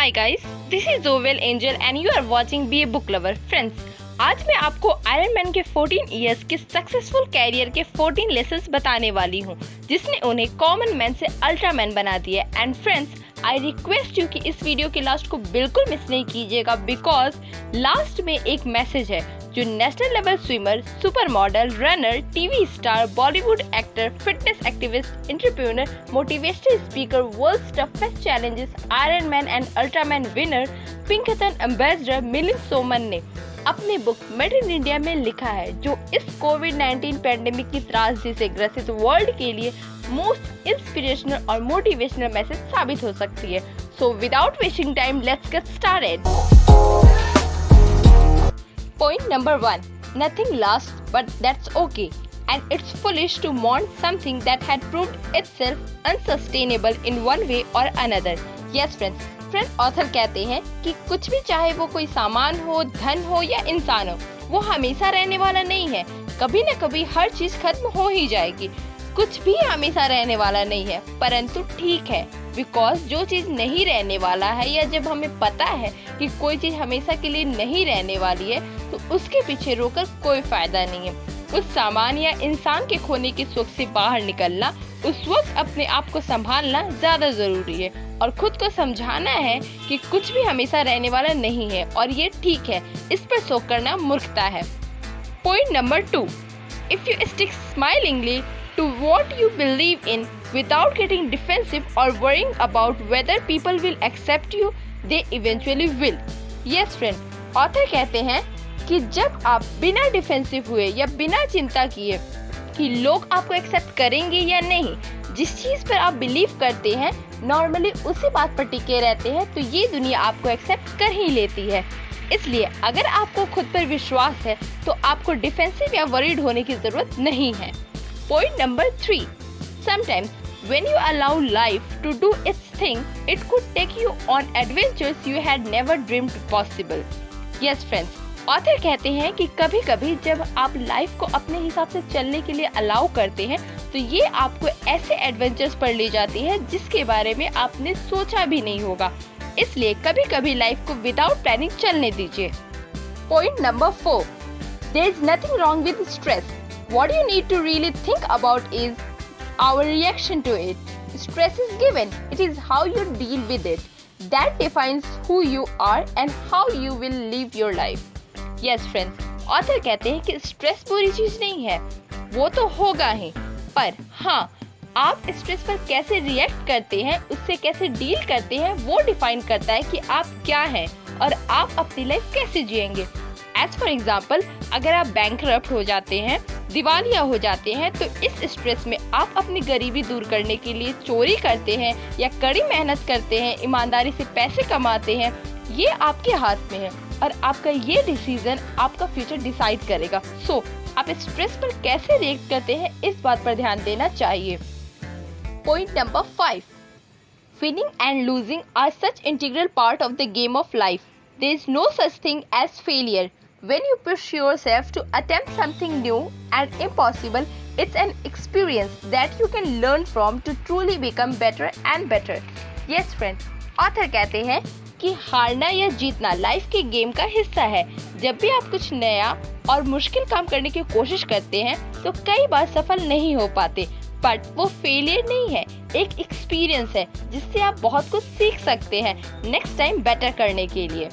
Hi guys, this is Zovel Angel and you are watching Be a Book Lover. Friends, आज मैं आपको iron man के 14 years के successful career के 14 lessons बताने वाली हूँ जिसने उन्हें कॉमन मैन से अल्ट्रा मैन बना दिया। And friends, I request you कि इस वीडियो के लास्ट को बिल्कुल मिस नहीं कीजिएगा बिकॉज लास्ट में एक मैसेज है जो national level swimmer, super model, runner, TV star, Bollywood actor, fitness activist, entrepreneur, motivational speaker, world toughest challenges, iron man and ultra man winner, Pinkathon ambassador Milind Soman ने अपनी बुक मेड इन इंडिया में लिखा है, जो इस कोविड-19 पैंडेमिक की त्रासदी से ग्रसित वर्ल्ड के लिए मोस्ट इंस्पिरेशनल और मोटिवेशनल मैसेज साबित हो सकती है। So without wasting time, let's get started. Point number 1. Nothing lasts, but that's okay. And it's foolish to want something that had proved itself unsustainable in one way or another. Yes friends, author कहते हैं कि कुछ भी, चाहे वो कोई सामान हो, धन हो या इंसान हो, वो हमेशा रहने वाला नहीं है। कभी न कभी हर चीज खत्म हो ही जाएगी। कुछ भी हमेशा रहने वाला नहीं है, परंतु ठीक है, बिकॉज जो चीज नहीं रहने वाला है या जब हमें पता है कि कोई चीज हमेशा के लिए नहीं रहने वाली है, तो उसके पीछे रोकर कोई फायदा नहीं है। उस सामान या इंसान के खोने की सोच से बाहर निकलना, उस वक्त अपने आप को संभालना ज्यादा जरूरी है और खुद को समझाना है कि कुछ भी हमेशा रहने वाला नहीं है और ये ठीक है। इस पर शोक करना मूर्खता है। Point number 2. If you stick smilingly to what you believe in without getting defensive or worrying about whether people will accept you, they eventually will. Yes friend, author कहते हैं कि जब आप बिना डिफेंसिव हुए या बिना चिंता किए कि लोग आपको एक्सेप्ट करेंगे या नहीं, जिस चीज पर आप बिलीव करते हैं, नॉर्मली उसी बात पर टिके रहते हैं, तो ये दुनिया आपको एक्सेप्ट कर ही लेती है। इसलिए अगर आपको खुद पर विश्वास है तो आपको डिफेंसिव या वरीड होने की जरूरत नहीं है। Point number 3. Sometimes when you allow life to do its thing, it could take you on adventures you had never dreamed possible. Yes friends, author कहते हैं कि कभी-कभी जब आप लाइफ को अपने हिसाब से चलने के लिए अलाउ करते हैं, तो ये आपको ऐसे एडवेंचर्स पर ले जाती है जिसके बारे में आपने सोचा भी नहीं होगा। इसलिए कभी-कभी लाइफ को विदाउट प्लानिंग चलने दीजिए। Point number 4. There is nothing wrong with stress. What you need to really think about is our reaction to it. Stress is given. It is how you deal with it that defines who you are and how you will live your life. Yes friends, author कहते हैं कि stress बुरी चीज नहीं है, वो तो होगा ही, पर हाँ, आप स्ट्रेस पर कैसे रिएक्ट करते हैं, उससे कैसे डील करते हैं, वो डिफाइन करता है कि आप क्या हैं और आप अपनी लाइफ कैसे जिएंगे। एज फॉर एग्जाम्पल, अगर आप बैंकरप्ट हो जाते हैं, दिवालिया हो जाते हैं, तो इस स्ट्रेस में आप अपनी गरीबी दूर करने के लिए चोरी करते हैं या कड़ी मेहनत करते हैं, ईमानदारी से पैसे कमाते हैं। ये आपके हाथ में है और आपका ये डिसीजन आपका फ्यूचर डिसाइड करेगा। सो आप स्ट्रेस पर कैसे रिएक्ट करते हैं, इस बात पर ध्यान देना चाहिए। Point number 5. Winning and losing are such integral part of the game of life. There is no such thing as failure. When you push yourself to attempt something new and impossible, it's an experience that you can learn from to truly become better and better. Yes friend, author कहते हैं कि हारना या जीतना life के game का हिस्सा है। जब भी आप कुछ नया और मुश्किल काम करने की कोशिश करते हैं, तो कई बार सफल नहीं हो पाते, बट वो फेलियर नहीं है, एक एक्सपीरियंस है जिससे आप बहुत कुछ सीख सकते हैं नेक्स्ट टाइम बेटर करने के लिए।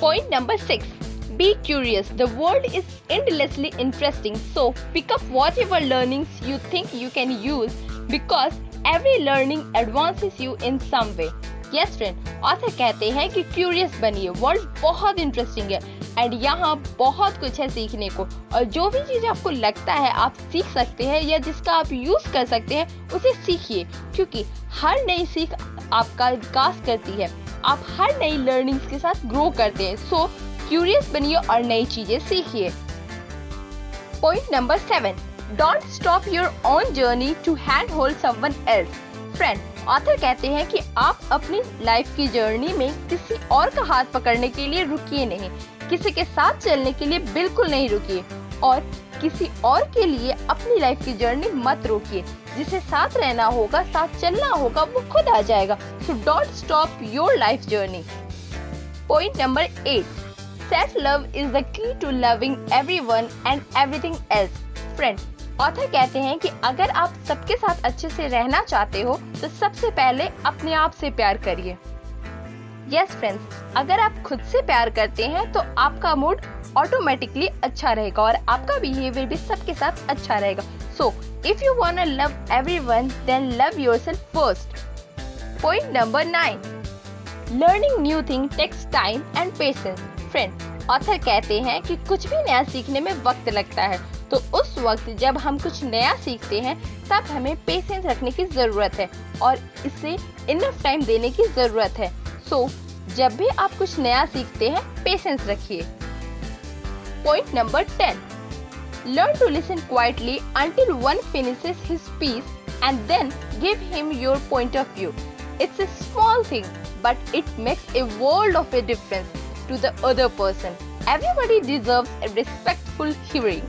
Point number 6. Be curious. The world is endlessly interesting, so pick up whatever learnings you think you can use because every learning advances you in some way. Yes friend, author कहते हैं कि curious बनिए, world बहुत interesting है and यहाँ बहुत कुछ है सीखने को, और जो भी चीज़ आपको लगता है आप सीख सकते हैं या जिसका आप यूज कर सकते हैं, उसे सीखिए, क्योंकि हर नई सीख आपका विकास करती है। आप हर नई लर्निंग्स के साथ ग्रो करते हैं। सो क्यूरियस बनिए और नई चीजें सीखिए। Point number 7. Don't stop your own journey to hand hold someone else. Friend, author कहते हैं कि आप अपनी लाइफ की जर्नी में किसी और का हाथ पकड़ने के लिए रुकिए नहीं, किसी के साथ चलने के लिए बिल्कुल नहीं रुकिए और किसी और के लिए अपनी लाइफ की जर्नी मत रोकिए। जिसे साथ रहना होगा, साथ चलना होगा, वो खुद आ जाएगा। So don't stop your life journey. Point number 8, self love is the key to loving everyone and everything else. Friends, author कहते हैं कि अगर आप सबके साथ अच्छे से रहना चाहते हो तो सबसे पहले अपने आप से प्यार करिए। यस फ्रेंड्स, अगर आप खुद से प्यार करते हैं तो आपका मूड ऑटोमेटिकली अच्छा रहेगा और आपका बिहेवियर भी सबके साथ अच्छा रहेगा। So if you want to love everyone then love yourself first. Point number 9, learning new thing takes time and patience. Friend, author कहते हैं कि कुछ भी नया सीखने में वक्त लगता है, तो उस वक्त जब हम कुछ नया सीखते हैं तब हमें पेशेंस रखने की जरूरत है और इसे इनफ टाइम देने की जरूरत है। सो जब भी आप कुछ नया सीखते हैं पेशेंस रखिए। Point number 10, learn to listen quietly until one finishes his piece and then give him your point of view. It's a small thing, but it makes a world of a difference to the other person. Everybody deserves a respectful hearing.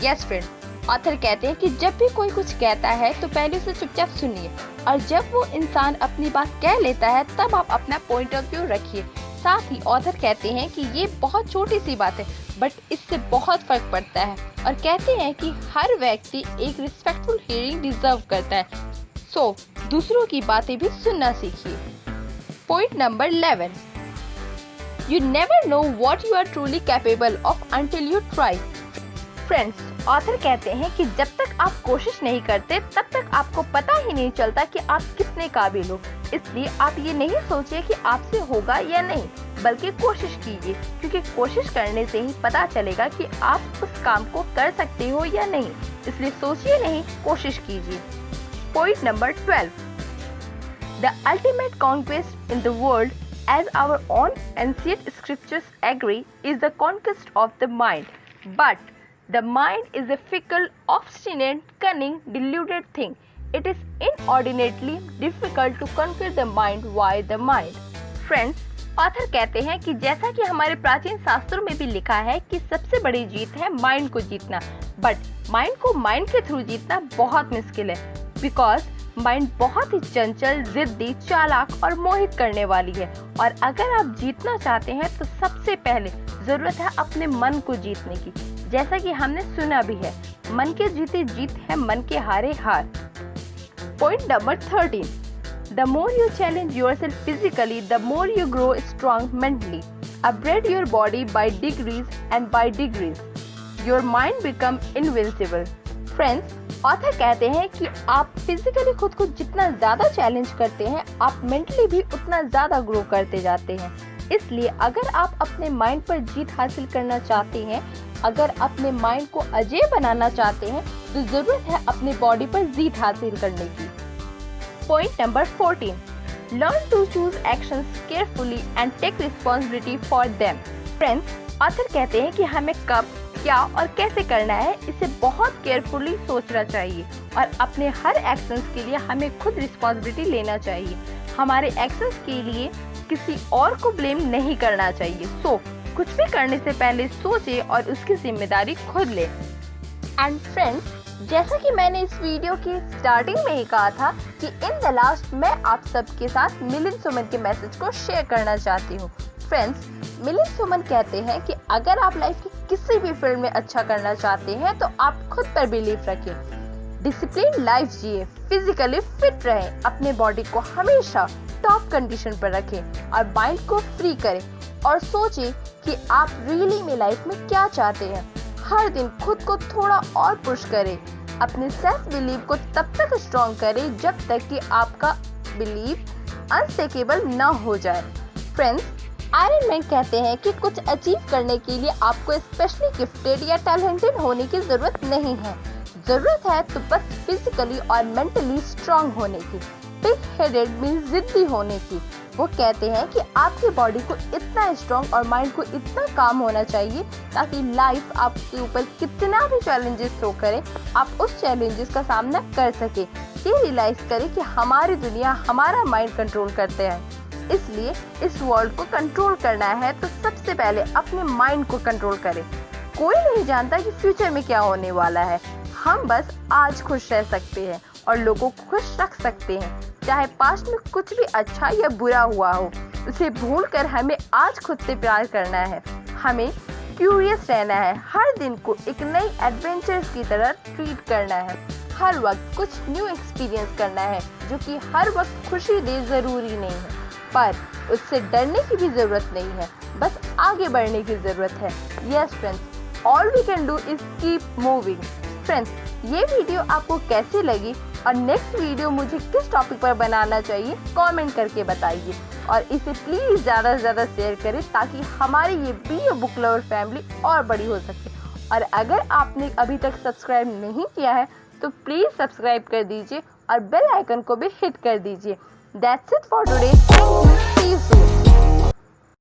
Yes friend, author कहते हैं कि जब भी कोई कुछ कहता है तो पहले उसे चुपचाप सुनिए और जब वो इंसान अपनी बात कह लेता है तब आप अपना पॉइंट ऑफ व्यू रखिए। साथ ही ऑथर कहते हैं कि ये बहुत छोटी सी बात है बट इससे बहुत फर्क पड़ता है और कहते हैं कि हर व्यक्ति एक रिस्पेक्टफुल हियरिंग डिजर्व करता है। सो दूसरों की बातें भी सुनना सीखिए। Point number 11, you never know what you are truly capable of until you try. Friends, author कहते हैं कि जब तक आप कोशिश नहीं करते तब तक आपको पता ही नहीं चलता कि आप कितने काबिल हो। इसलिए आप ये नहीं सोचिए कि आपसे होगा या नहीं, बल्कि कोशिश कीजिए, क्योंकि कोशिश करने से ही पता चलेगा कि आप उस काम को कर सकते हो या नहीं। इसलिए सोचिए नहीं, कोशिश कीजिए। Point number 12, the ultimate conquest in the world, as our own ancient scriptures agree, is the conquest of the mind. But the mind is a fickle, obstinate, cunning, deluded thing. It is inordinately difficult to conquer the mind. Why the mind? Friends, author कहते हैं कि जैसा कि हमारे प्राचीन शास्त्रों में भी लिखा है कि सबसे बड़ी जीत है माइंड को जीतना, बट माइंड को माइंड के थ्रू जीतना बहुत मुश्किल है, बिकॉज माइंड बहुत ही चंचल, जिद्दी, चालाक और मोहित करने वाली है। और अगर आप जीतना चाहते हैं तो सबसे पहले जरूरत है अपने मन को जीतने की। जैसा कि हमने सुना भी है, मन के जीते जीत है, मन के हारे हार। Point number 13, the more you challenge yourself physically the more you grow strong mentally. Upgrade your body by degrees and by degrees your mind become invincible. Friends, author कहते हैं कि आप फिजिकली खुद को जितना ज्यादा चैलेंज करते हैं आप मेंटली भी उतना ज्यादा ग्रो करते जाते हैं। इसलिए अगर आप अपने माइंड पर जीत हासिल करना चाहते हैं, अगर अपने माइंड को अजेय बनाना चाहते हैं, तो जरूरत है अपने बॉडी पर जीत हासिल करने की। Point number 14, learn to choose actions carefully and take responsibility for them. Friends, author कहते हैं कि हमें कब, क्या और कैसे करना है इसे बहुत केयरफुली सोचना चाहिए और अपने हर एक्शंस के लिए हमें खुद रिस्पॉन्सिबिलिटी लेना चाहिए। हमारे एक्शंस के लिए किसी और को ब्लेम नहीं करना चाहिए। सो कुछ भी करने से पहले सोचे और उसकी जिम्मेदारी खुद ले। एंड फ्रेंड्स, जैसा कि मैंने इस वीडियो की स्टार्टिंग में ही कहा था कि इन द लास्ट मैं आप सबके साथ मिलिंद सुमन के मैसेज को शेयर करना चाहती हूँ। फ्रेंड्स, मिलिंद सुमन कहते हैं कि अगर आप लाइफ की किसी भी फील्ड में अच्छा करना चाहते हैं तो आप खुद पर बिलीव रखें, डिसिप्लिन लाइफ जिए, फिजिकली फिट रहें, अपने बॉडी को हमेशा टॉप कंडीशन पर रखें और माइंड को फ्री करें और सोचें कि आप रियली में लाइफ में क्या चाहते हैं। हर दिन खुद को थोड़ा और पुश करें, अपने सेल्फ बिलीव को तब तक स्ट्रॉन्ग करें जब तक कि आपका बिलीव अनशेकेबल न हो जाए। फ्रेंड्स, आयरन मैन कहते हैं कि कुछ अचीव करने के लिए आपको स्पेशली गिफ्टेड या टैलेंटेड होने की जरूरत नहीं है, जरूरत है तो बस फिजिकली और मेंटली स्ट्रांग होने की। बिग हेडेड मीन्स जिद्दी होने की। वो कहते हैं कि आपकी बॉडी को इतना स्ट्रांग और माइंड को इतना काम होना चाहिए ताकि लाइफ आपके ऊपर कितना भी चैलेंजेस थ्रो करे, आप उस चैलेंजेस का सामना कर सके। ये रियलाइज करें कि हमारी दुनिया हमारा माइंड कंट्रोल करते हैं, इसलिए इस वर्ल्ड को कंट्रोल करना है तो सबसे पहले अपने माइंड को कंट्रोल करें। कोई नहीं जानता कि फ्यूचर में क्या होने वाला है, हम बस आज खुश रह सकते हैं और लोगों को खुश रख सकते हैं। चाहे पास्ट में कुछ भी अच्छा या बुरा हुआ हो, उसे भूलकर हमें आज खुद से प्यार करना है। हमें क्यूरियस रहना है, हर दिन को एक नई एडवेंचर्स की तरह ट्रीट करना है, हर वक्त कुछ न्यू एक्सपीरियंस करना है जो कि हर वक्त खुशी दे ज़रूरी नहीं है, पर उससे डरने की भी ज़रूरत नहीं है, बस आगे बढ़ने की ज़रूरत है। Yes friends, all we can do is keep moving. Friends, ये वीडियो आपको कैसी लगी और नेक्स्ट वीडियो मुझे किस टॉपिक पर बनाना चाहिए कमेंट करके बताइए, और इसे प्लीज़ ज़्यादा से ज़्यादा शेयर करें ताकि हमारी ये B A book lover family और बड़ी हो सके। और अगर आपने अभी तक सब्सक्राइब नहीं किया है तो प्लीज़ सब्सक्राइब कर दीजिए और बेल आइकन को भी हिट कर दीजिए। That's it for today. Thank you, see you soon.